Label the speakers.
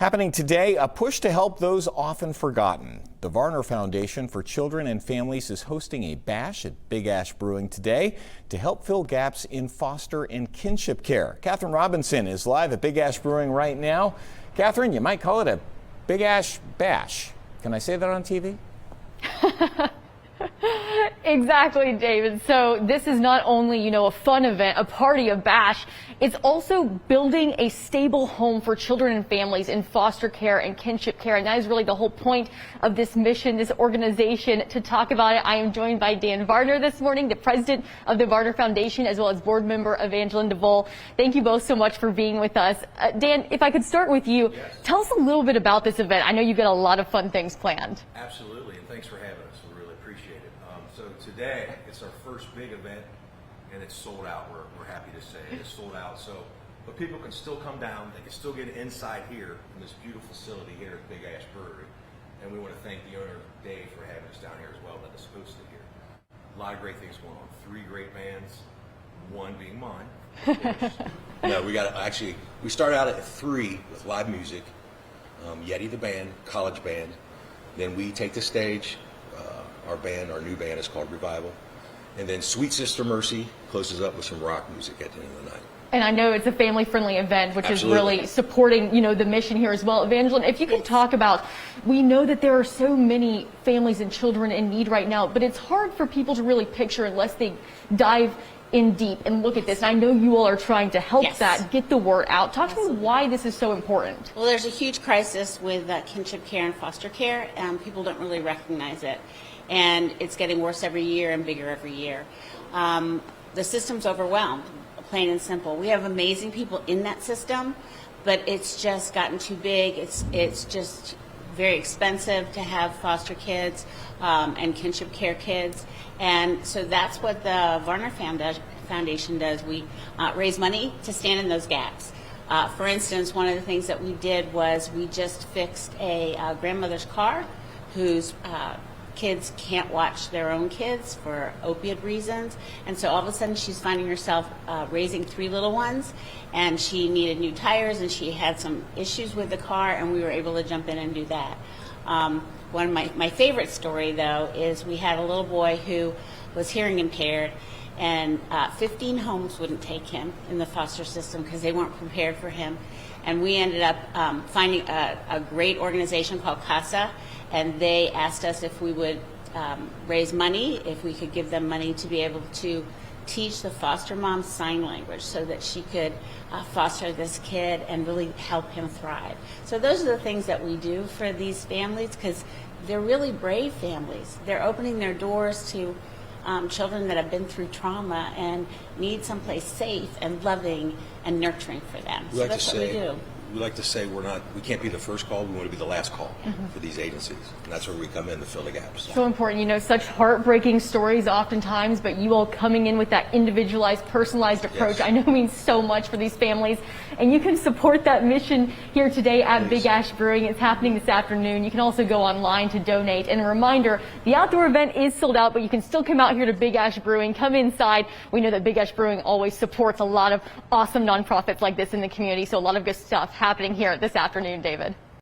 Speaker 1: Happening today, a push to help those often forgotten. The Varner Foundation for Children and Families is hosting a bash at Big Ash Brewing today to help fill gaps in foster and kinship care. Catherine Robinson is live at Big Ash Brewing right now. Catherine, you might call it a Big Ash bash. Can I say that on TV?
Speaker 2: Exactly, David. So this is not only, a fun event, a party, a bash. It's also building a stable home for children and families in foster care and kinship care. And that is really the whole point of this mission, this organization. To talk about it, I am joined by Dan Varner this morning, the president of the Varner Foundation, as well as board member Evangeline DeVol. Thank you both so much for being with us. Dan, if I could start with you,
Speaker 3: yes.
Speaker 2: Tell us a little bit about this event. I know you've got a lot of fun things planned.
Speaker 3: Absolutely, and thanks for having us. We really appreciate it. So today, it's our first big event, and it's sold out. We're happy to say it's sold out. So, but people can still come down. They can still get inside here in this beautiful facility here at Big Ash Brewery. And we want to thank the owner, Dave, for having us down here as well, letting us host it here. A lot of great things going on. 3 great bands, one being mine, of course. No, we start out at 3 with live music. Yeti the band, college band. Then we take the stage. Our new band is called Revival. And then Sweet Sister Mercy closes up with some rock music at the end of the night.
Speaker 2: And I know it's a family-friendly event, which
Speaker 3: Absolutely.
Speaker 2: is really supporting, the mission here as well. Evangeline, if you could talk about, we know that there are so many families and children in need right now, but it's hard for people to really picture unless they dive in deep and look at this. And I know you all are trying to help that, get the word out. Talk to me why this is so important.
Speaker 4: Well, there's a huge crisis with kinship care and foster care, and people don't really recognize it. And it's getting worse every year and bigger every year. The system's overwhelmed, plain and simple. We have amazing people in that system, but it's just gotten too big. It's just very expensive to have foster kids and kinship care kids. And so that's what the Varner Foundation does. We raise money to stand in those gaps. For instance, one of the things that we did was we just fixed a grandmother's car whose kids can't watch their own kids for opioid reasons, and so all of a sudden she's finding herself raising 3 little ones, and she needed new tires and she had some issues with the car, and we were able to jump in and do that. One of my favorite story though is we had a little boy who was hearing impaired, and 15 homes wouldn't take him in the foster system because they weren't prepared for him. And we ended up finding a great organization called CASA, and they asked us if we would raise money, if we could give them money to be able to teach the foster mom sign language so that she could foster this kid and really help him thrive. So those are the things that we do for these families, because they're really brave families. They're opening their doors to children that have been through trauma and need someplace safe and loving and nurturing for them. So that's what we do.
Speaker 3: We like to say we can't be the first call, we want to be the last call for these agencies. And that's where we come in to fill the gaps.
Speaker 2: So important, such heartbreaking stories oftentimes, but you all coming in with that individualized, personalized approach, I know means so much for these families. And you can support that mission here today at Big Ash Brewing. It's happening this afternoon. You can also go online to donate. And a reminder, the outdoor event is sold out, but you can still come out here to Big Ash Brewing, come inside. We know that Big Ash Brewing always supports a lot of awesome nonprofits like this in the community, so a lot of good stuff happening here this afternoon, David.